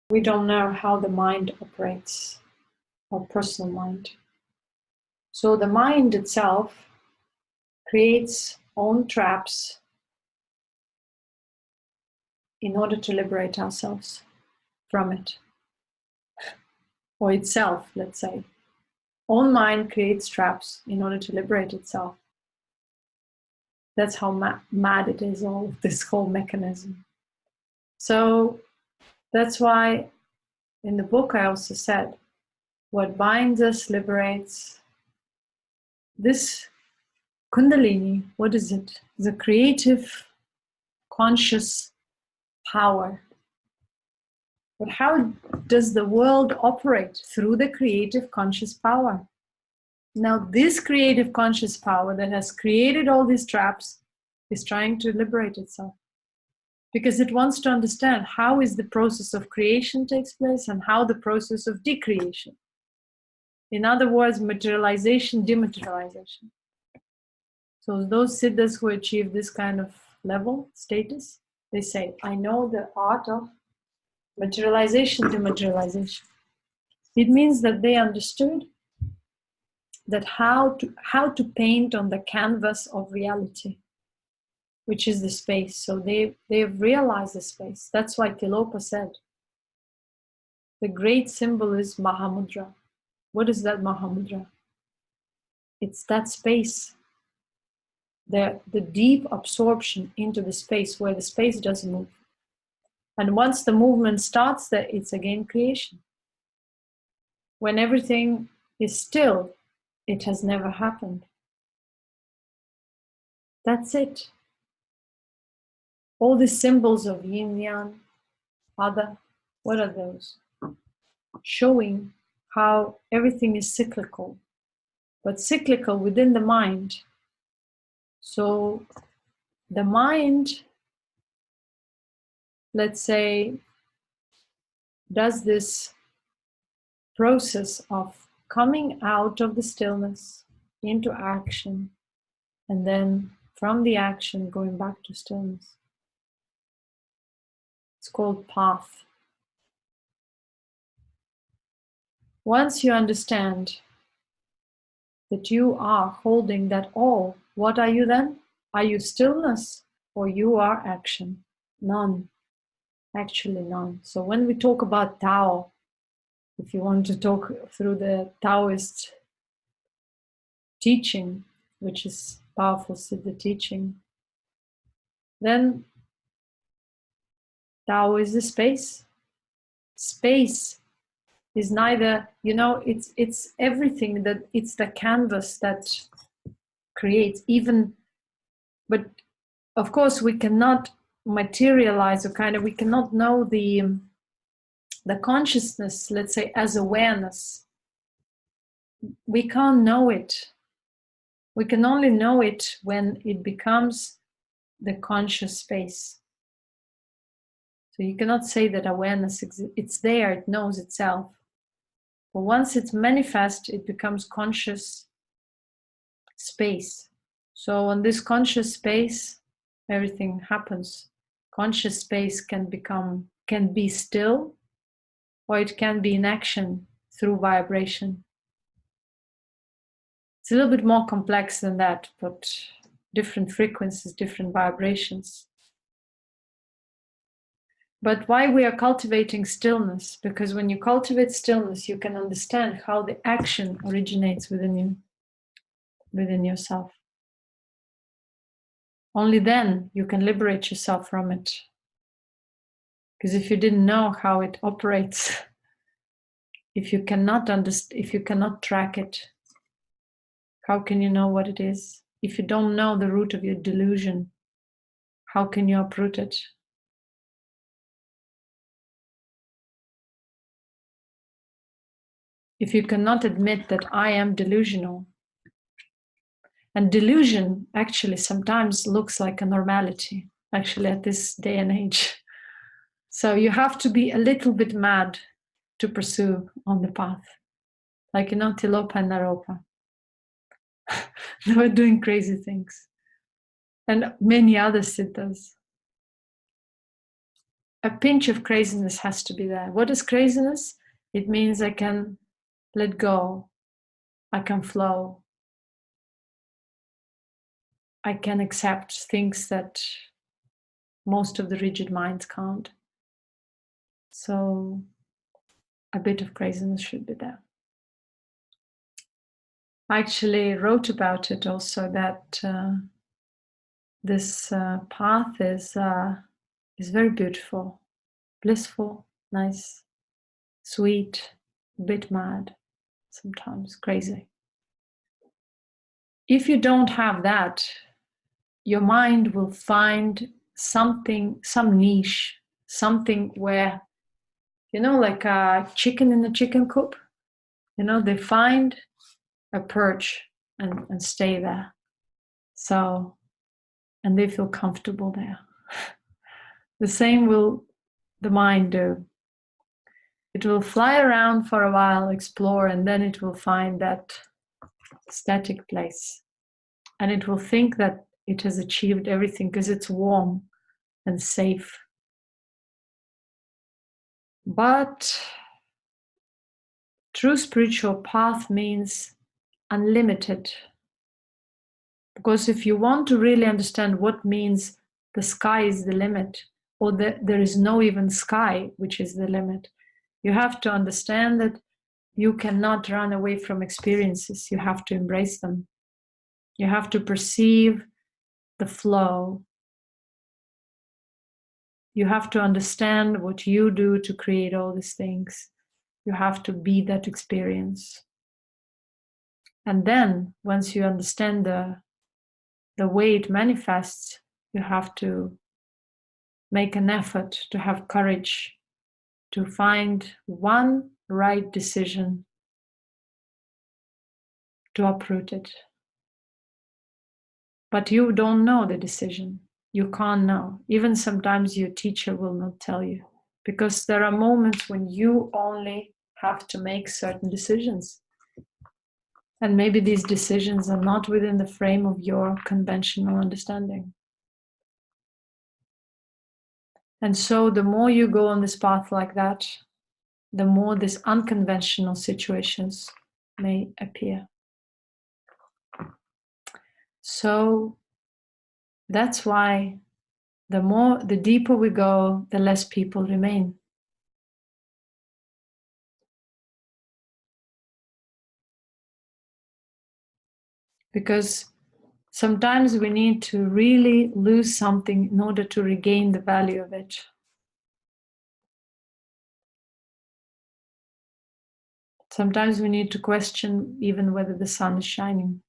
We don't know how the mind operates, our personal mind. So the mind itself creates own traps in order to liberate ourselves from it. Or itself, let's say. Own mind creates traps in order to liberate itself. That's how mad it is, all this whole mechanism. So that's why in the book I also said, what binds us liberates. This Kundalini, what is it? The creative, conscious power. But how does the world operate? Through the creative, conscious power. Now, this creative, conscious power that has created all these traps is trying to liberate itself. Because it wants to understand how is the process of creation takes place and how the process of decreation. In other words, materialization, dematerialization. So those siddhas who achieve this kind of level, status, they say, I know the art of materialization, dematerialization. It means that they understood that how to paint on the canvas of reality, which is the space. So they've realized the space. That's why Tilopa said, the great symbol is Mahamudra. What is that Mahamudra? It's that space, the deep absorption into the space where the space doesn't move. And once the movement starts, it's again creation. When everything is still, it has never happened. That's it. All these symbols of yin, yang, other, what are those? Showing how everything is cyclical, but cyclical within the mind. So the mind, let's say, does this process of coming out of the stillness into action, and then from the action going back to stillness. It's called path. Once you understand that you are holding that all, what are you then? Are you stillness or you are action? None. Actually none. So when we talk about Tao, if you want to talk through the Taoist teaching, which is powerful Siddha teaching, then Tao is the space. Space is neither, it's everything, that it's the canvas that creates even, but of course we cannot materialize, or we cannot know the consciousness, let's say, as awareness. We can't know it. We can only know it when it becomes the conscious space. So you cannot say that awareness exists. It's there, it knows itself. But once it's manifest, it becomes conscious space. So on this conscious space, everything happens. Conscious space can be still, or it can be in action through vibration. It's a little bit more complex than that, but different frequencies, different vibrations. But why we are cultivating stillness? Because when you cultivate stillness, you can understand how the action originates within you, within yourself. Only then you can liberate yourself from it. Because if you didn't know how it operates, if you cannot track it, how can you know what it is? If you don't know the root of your delusion, how can you uproot it? If you cannot admit that I am delusional, and delusion actually sometimes looks like a normality, actually at this day and age. So you have to be a little bit mad to pursue on the path. Like, Tilopa and Naropa. They were doing crazy things. And many other siddhas. a pinch of craziness has to be there. What is craziness? It means I can let go, I can flow, I can accept things that most of the rigid minds can't. So a bit of craziness should be there. I actually wrote about it also, that this path is very beautiful, blissful, nice, sweet, a bit mad, sometimes crazy. If you don't have that, your mind will find something, some niche, something where, you know, like a chicken in a chicken coop, you know, they find a perch and stay there. So, and they feel comfortable there. The same will the mind do. It will fly around for a while, explore, and then it will find that static place. And it will think that it has achieved everything because it's warm and safe. But true spiritual path means unlimited. Because if you want to really understand what means the sky is the limit, or there is no even sky, which is the limit, you have to understand that you cannot run away from experiences. You have to embrace them. You have to perceive the flow. You have to understand what you do to create all these things. You have to be that experience. And then, once you understand the way it manifests, you have to make an effort to have courage to find one right decision to uproot it. But you don't know the decision. You can't know. Even sometimes your teacher will not tell you, because there are moments when you only have to make certain decisions. And maybe these decisions are not within the frame of your conventional understanding. And so the more you go on this path like that, the more these unconventional situations may appear. So that's why the deeper we go, the less people remain. Because sometimes we need to really lose something in order to regain the value of it. Sometimes we need to question even whether the sun is shining.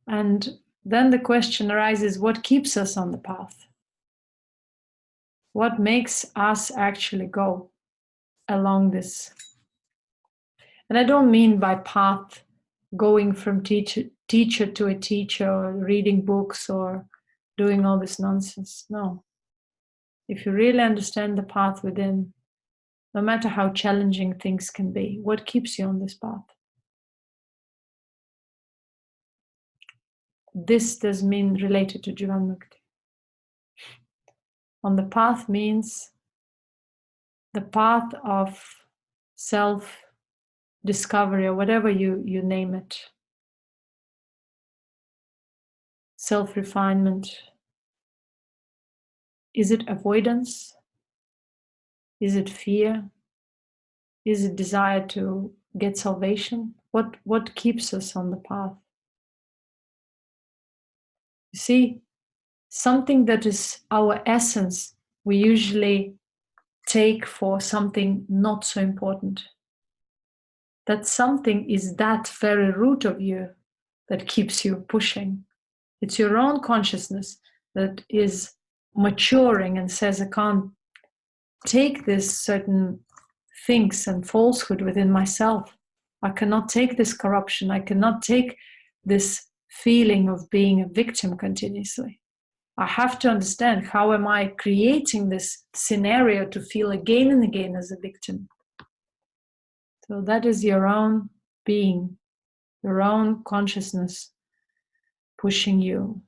And then the question arises, what keeps us on the path? What makes us actually go along this? And I don't mean by path going from teacher to a teacher, or reading books, or doing all this nonsense. No. If you really understand the path within, no matter how challenging things can be, what keeps you on this path? This does mean related to Jivanmukti. On the path means the path of self-discovery, or whatever you name it. Self-refinement. Is it avoidance? Is it fear? Is it desire to get salvation? What keeps us on the path? You see, something that is our essence, we usually take for something not so important. That something is that very root of you that keeps you pushing. It's your own consciousness that is maturing and says, I can't take this certain things and falsehood within myself. I cannot take this corruption. I cannot take this feeling of being a victim continuously. I have to understand, how am I creating this scenario to feel again and again as a victim? So that is your own being, your own consciousness pushing you